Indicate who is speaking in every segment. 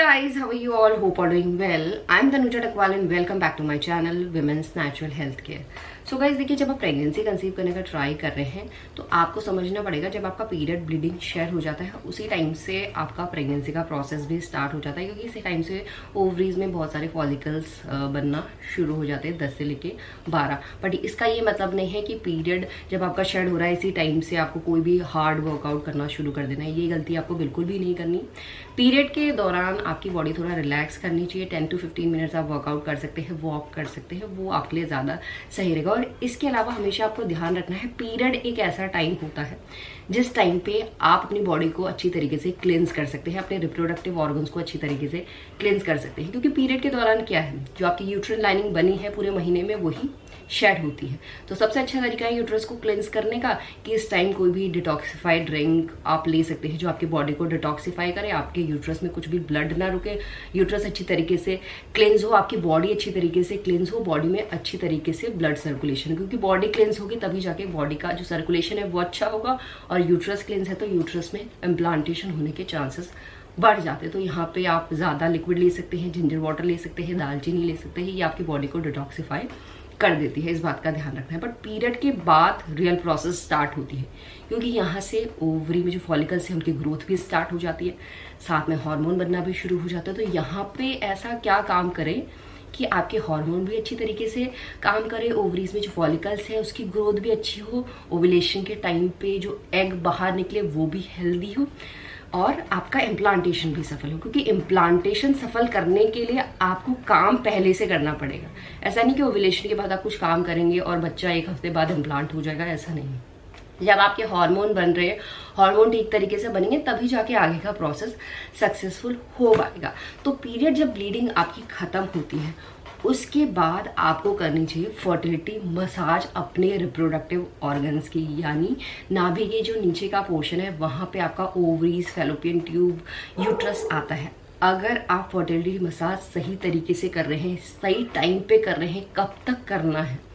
Speaker 1: Guys, how are you all? Hope are doing well. I'm Tanuja Takwal and welcome back to my channel Women's Natural Health Care. So guys देखिए, जब आप pregnancy conceive करने का try कर रहे हैं तो आपको समझना पड़ेगा, जब आपका पीरियड ब्लीडिंग शेयर हो जाता है उसी टाइम से आपका प्रेगनेंसी का प्रोसेस भी स्टार्ट हो जाता है, क्योंकि इसी टाइम से ओवरीज में बहुत सारे फॉलिकल्स बनना शुरू हो जाते हैं 10 से लेके 12। बट इसका ये मतलब नहीं है कि पीरियड जब आपका शेड हो रहा है इसी टाइम से आपको कोई भी हार्ड वर्कआउट करना शुरू कर देना है। ये गलती आपको बिल्कुल भी नहीं करनी। पीरियड के दौरान आपकी बॉडी थोड़ा रिलैक्स करनी चाहिए। 10 to 15 मिनट्स आप वर्कआउट कर सकते हैं, वॉक कर सकते हैं, वो आपके लिए ज़्यादा सही रहेगा। और इसके अलावा हमेशा आपको ध्यान रखना है, पीरियड एक ऐसा टाइम होता है जिस टाइम पे आप अपनी बॉडी को अच्छी तरीके से क्लेंस कर सकते हैं, अपने रिप्रोडक्टिव ऑर्गन्स को अच्छी तरीके से क्लेंस कर सकते हैं। क्योंकि पीरियड के दौरान क्या है, जो आपकी यूट्राइन लाइनिंग बनी है पूरे महीने में वही शेड होती है। तो सबसे अच्छा तरीका है यूट्रस को क्लेंस करने का कि इस टाइम कोई भी डिटॉक्सिफाइड ड्रिंक आप ले सकते हैं जो आपकी बॉडी को डिटॉक्सिफाई करे, आपके यूट्रस में कुछ भी ब्लड ना रुके, यूट्रस अच्छी तरीके से क्लेंस हो, आपकी बॉडी अच्छी तरीके से क्लेंस हो, बॉडी में अच्छी तरीके से ब्लड सर्कुलेशन, क्योंकि बॉडी क्लेंस होगी तभी जाके बॉडी का जो सर्कुलेशन है वो अच्छा होगा। और यूट्रस क्लेंस है तो यूट्रस में इम्प्लांटेशन होने के चांसेस बढ़ जाते हैं। तो यहाँ पे आप ज्यादा लिक्विड ले सकते हैं, जिंजर वाटर ले सकते हैं, दालचीनी ले सकते हैं, ये आपकी बॉडी को डिटॉक्सिफाई कर देती है। इस बात का ध्यान रखना है। बट पीरियड के बाद रियल प्रोसेस स्टार्ट होती है, क्योंकि यहाँ से ओवरी में जो फॉलिकल्स है उनकी ग्रोथ भी स्टार्ट हो जाती है, साथ में हार्मोन बनना भी शुरू हो जाता है। तो यहाँ पे ऐसा क्या काम करें कि आपके हार्मोन भी अच्छी तरीके से काम करे, ओवरीज में जो फॉलिकल्स है उसकी ग्रोथ भी अच्छी हो, ओवुलेशन के टाइम पे जो एग बाहर निकले वो भी हेल्दी हो, और आपका इम्प्लांटेशन भी सफल हो। क्योंकि इम्प्लांटेशन सफल करने के लिए आपको काम पहले से करना पड़ेगा। ऐसा नहीं कि ओवुलेशन के बाद आप कुछ काम करेंगे और बच्चा एक हफ्ते बाद इम्प्लांट हो जाएगा, ऐसा नहीं। जब आपके हार्मोन बन रहे हैं, हार्मोन ठीक तरीके से बनेंगे तभी जाके आगे का प्रोसेस सक्सेसफुल हो पाएगा। तो पीरियड जब ब्लीडिंग आपकी खत्म होती है उसके बाद आपको करनी चाहिए फर्टिलिटी मसाज अपने रिप्रोडक्टिव ऑर्गन्स की, यानी नाभि के जो नीचे का पोर्शन है वहां पे आपका ओवरीज, फैलोपियन ट्यूब, यूट्रस आता है। अगर आप फर्टिलिटी मसाज सही तरीके से कर रहे हैं, सही टाइम पे कर रहे हैं, कब तक करना है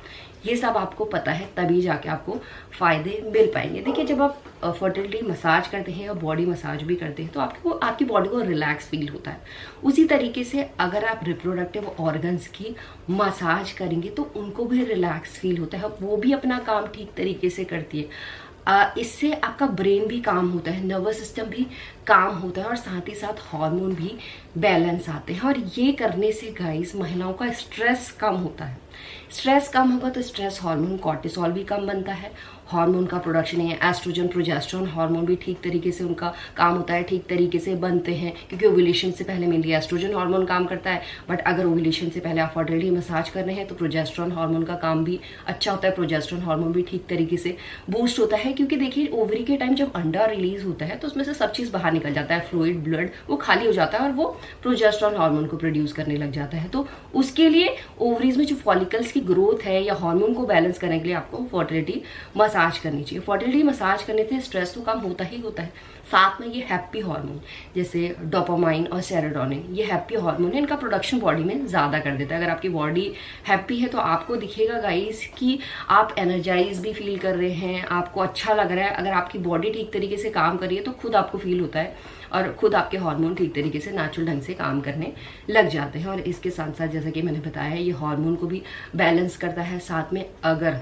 Speaker 1: ये सब आपको पता है, तभी जाके आपको फायदे मिल पाएंगे। देखिए, जब आप फर्टिलिटी मसाज करते हैं या बॉडी मसाज भी करते हैं तो आपकी बॉडी को रिलैक्स फील होता है। उसी तरीके से अगर आप रिप्रोडक्टिव ऑर्गन्स की मसाज करेंगे तो उनको भी रिलैक्स फील होता है, वो भी अपना काम ठीक तरीके से करती है। इससे आपका ब्रेन भी काम होता है, नर्वस सिस्टम भी काम होता है, और साथ ही साथ हार्मोन भी बैलेंस आते हैं। और ये करने से गाइस महिलाओं का स्ट्रेस कम होता है। स्ट्रेस कम होगा तो स्ट्रेस हार्मोन कॉर्टिसोल भी कम बनता है, हार्मोन का प्रोडक्शन है, एस्ट्रोजन, प्रोजेस्टेरोन हार्मोन भी ठीक तरीके से उनका काम होता है, ठीक तरीके से बनते हैं। क्योंकि ओव्यूलेशन से पहले मेनली एस्ट्रोजन हार्मोन काम करता है, बट अगर ओव्यूलेशन से पहले आप फर्टिलिटी मसाज कर रहे हैं तो प्रोजेस्टेरोन हार्मोन का काम भी अच्छा होता है, प्रोजेस्टेरोन हार्मोन भी ठीक तरीके से बूस्ट होता है। क्योंकि देखिए, ओवरी के टाइम जब अंडा रिलीज होता है तो उसमें से सब चीज बाहर निकल जाता है, फ्लूइड, ब्लड वो खाली हो जाता है और वो प्रोजेस्टेरोन हार्मोन को प्रोड्यूस करने लग जाता है। तो उसके लिए ओवरीज में जो फॉलिकल्स की ग्रोथ है या हार्मोन को बैलेंस करने के लिए आपको फर्टिलिटी मसाज करनी चाहिए। फर्टिलिटी मसाज करने से स्ट्रेस तो कम होता ही होता है, साथ में ये हैप्पी हार्मोन जैसे डोपामाइन और सेरोटोनिन, ये हैप्पी हार्मोन है, इनका प्रोडक्शन बॉडी में ज्यादा कर देता है। अगर आपकी बॉडी हैप्पी है तो आपको दिखेगा गाइस कि आप एनर्जाइज भी फील कर रहे हैं, आपको अच्छा लग रहा है। अगर आपकी बॉडी ठीक तरीके से काम कर रही है तो खुद आपको फील होता है और खुद आपके हार्मोन ठीक तरीके से नेचुरल ढंग से काम करने लग जाते हैं। और इसके साथ साथ जैसा कि मैंने बताया है, ये हार्मोन को भी बैलेंस करता है। साथ में अगर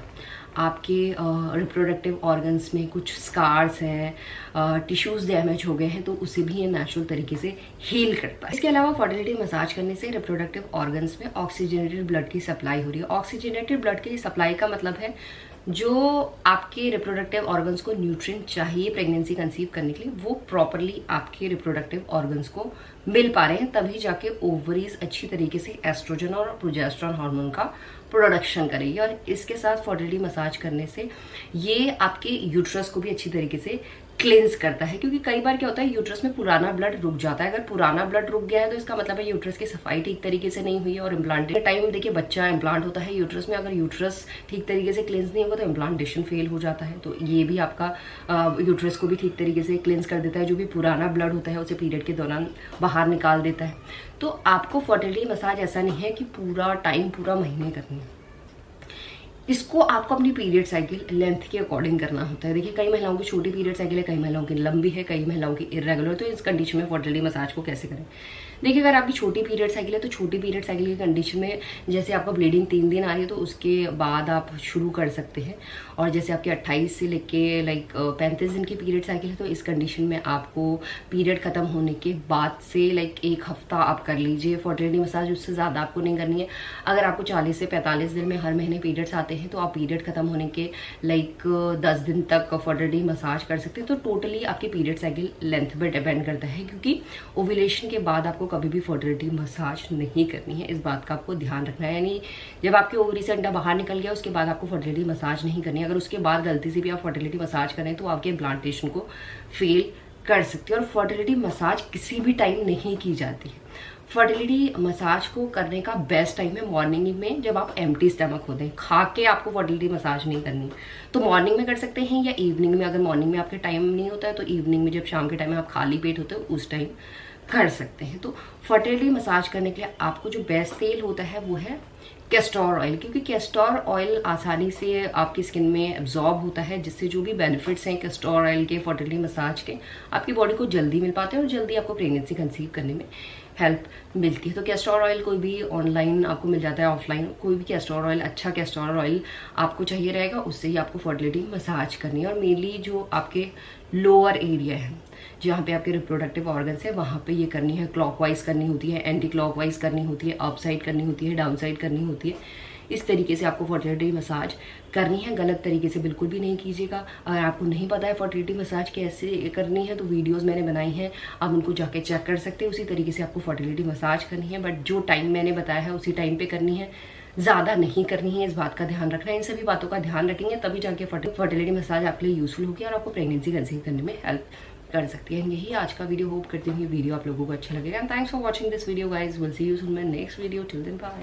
Speaker 1: आपके रिप्रोडक्टिव ऑर्गन्स में कुछ स्कार्स हैं, टिश्यूज डैमेज हो गए हैं, तो उसे भी ये नेचुरल तरीके से हील करता है। इसके अलावा फर्टिलिटी मसाज करने से रिप्रोडक्टिव ऑर्गन्स में ऑक्सीजनेटेड ब्लड की सप्लाई हो रही है। ऑक्सीजनेटेड ब्लड की सप्लाई का मतलब है जो आपके रिप्रोडक्टिव ऑर्गन्स को न्यूट्रिएंट चाहिए प्रेगनेंसी कंसीव करने के लिए, वो प्रॉपरली आपके रिप्रोडक्टिव ऑर्गन्स को मिल पा रहे हैं, तभी जाके ओवरीज अच्छी तरीके से एस्ट्रोजन और प्रोजेस्टेरोन हार्मोन का प्रोडक्शन करेगी। और इसके साथ फर्टिलिटी मसाज करने से ये आपके यूट्रस को भी अच्छी तरीके से क्लेंस करता है। क्योंकि कई बार क्या होता है, यूट्रस में पुराना ब्लड रुक जाता है। अगर पुराना ब्लड रुक गया है तो इसका मतलब है यूट्रस की सफाई ठीक तरीके से नहीं हुई है। और इम्प्लांटेशन टाइम देखिए, बच्चा इम्प्लांट होता है यूट्रस में, अगर यूट्रस ठीक तरीके से क्लेंस नहीं होगा तो इम्प्लांटेशन फेल हो जाता है। तो ये भी आपका यूट्रस को भी ठीक तरीके से क्लेंस कर देता है। जो भी पुराना ब्लड होता है उसे पीरियड के दौरान बाहर निकाल देता है। तो आपको फर्टिलिटी मसाज ऐसा नहीं है कि पूरा टाइम, पूरा महीने करनी है। इसको आपको अपनी पीरियड साइकिल लेंथ के अकॉर्डिंग करना होता है। देखिए कई महिलाओं की छोटी पीरियड साइकिल है, कई महिलाओं की लंबी है, कई महिलाओं की इरेगुलर। तो इस कंडीशन में फर्टिलिटी मसाज को कैसे करें? देखिए अगर आपकी छोटी पीरियड साइकिल है तो छोटी पीरियड साइकिल की कंडीशन में जैसे आपका ब्लीडिंग 3 दिन आ रही है तो उसके बाद आप शुरू कर सकते हैं। और जैसे आपके 28 से लेके लाइक 35 दिन की पीरियड साइकिल है तो इस कंडीशन में आपको पीरियड खत्म होने के बाद से लाइक 1 हफ्ता आप कर लीजिए फर्टिलिटी मसाज, उससे ज़्यादा आपको नहीं करनी है। अगर आपको 40 से 45 दिन में हर महीने पीरियड्स आते हैं तो आप पीरियड खत्म होने के लाइक 10 दिन तक फर्टिलिटी मसाज कर सकते हैं। तो टोटली आपकी पीरियड साइकिल लेंथ पर डिपेंड करता है, क्योंकि ओव्यूलेशन के बाद आपको कभी भी फर्टिलिटी मसाज नहीं करनी है। इस बात का आपको ध्यान रखना है। यानी जब आपके ओवरी से अंडा बाहर निकल गया उसके बाद आपको फर्टिलिटी मसाज नहीं करनी है। अगर उसके बाद गलती से भी आप फर्टिलिटी मसाज करें तो आपके इम्प्लांटेशन को फेल कर सकती है। और फर्टिलिटी मसाज किसी भी टाइम नहीं की जाती है। फर्टिलिटी मसाज को करने का बेस्ट टाइम है मॉर्निंग में, जब आप एम्प्टी स्टमक होते हैं। खा के आपको फर्टिलिटी मसाज नहीं करनी, तो मॉर्निंग में कर सकते हैं या इवनिंग में। अगर मॉर्निंग में आपके टाइम नहीं होता है तो इवनिंग में, जब शाम के टाइम में आप खाली पेट होते हो उस टाइम कर सकते हैं। तो फर्टिलिटी मसाज करने के लिए आपको जो बेस्ट तेल होता है वो है कैस्टर ऑयल, क्योंकि कैस्टर ऑयल आसानी से आपकी स्किन में एब्जॉर्ब होता है, जिससे जो भी बेनिफिट्स हैं कैस्टर ऑयल के फर्टिलिटी मसाज के आपकी बॉडी को जल्दी मिल पाते हैं और जल्दी आपको प्रेगनेंसी कंसीव करने में हेल्प मिलती है। तो कैस्टर ऑयल कोई भी ऑनलाइन आपको मिल जाता है, ऑफलाइन कोई भी कैस्टर ऑयल, अच्छा कैस्टर ऑयल आपको चाहिए रहेगा, उससे ही आपको फर्टिलिटी मसाज करनी है। और मेनली जो आपके लोअर एरिया है जहाँ पे आपके रिप्रोडक्टिव ऑर्गन्स है वहाँ पे ये करनी है। क्लॉकवाइज करनी होती है, एंटी क्लॉकवाइज करनी होती है, अप साइड करनी होती है, डाउन साइड करनी होती है। इस तरीके से आपको फर्टिलिटी मसाज करनी है। गलत तरीके से बिल्कुल भी नहीं कीजिएगा। अगर आपको नहीं पता है फर्टिलिटी मसाज कैसे करनी है तो वीडियोस मैंने बनाई हैं, आप उनको जाके चेक कर सकते हैं। उसी तरीके से आपको फर्टिलिटी मसाज करनी है, बट जो टाइम मैंने बताया है उसी टाइम पे करनी है, ज़्यादा नहीं करनी है। इस बात का ध्यान रखना है। इन सभी बातों का ध्यान रखेंगे तभी जाके फर्टिलिटी मसाज आपके लिए यूजफुल होगी और आपको प्रेगनेंसी कंसीव करने में हेल्प कर सकती है। यही आज का वीडियो। होप करती हूँ वीडियो आप लोगों को अच्छा लगेगा। And thanks for watching this video guys. Will see you soon my next video. Till then bye.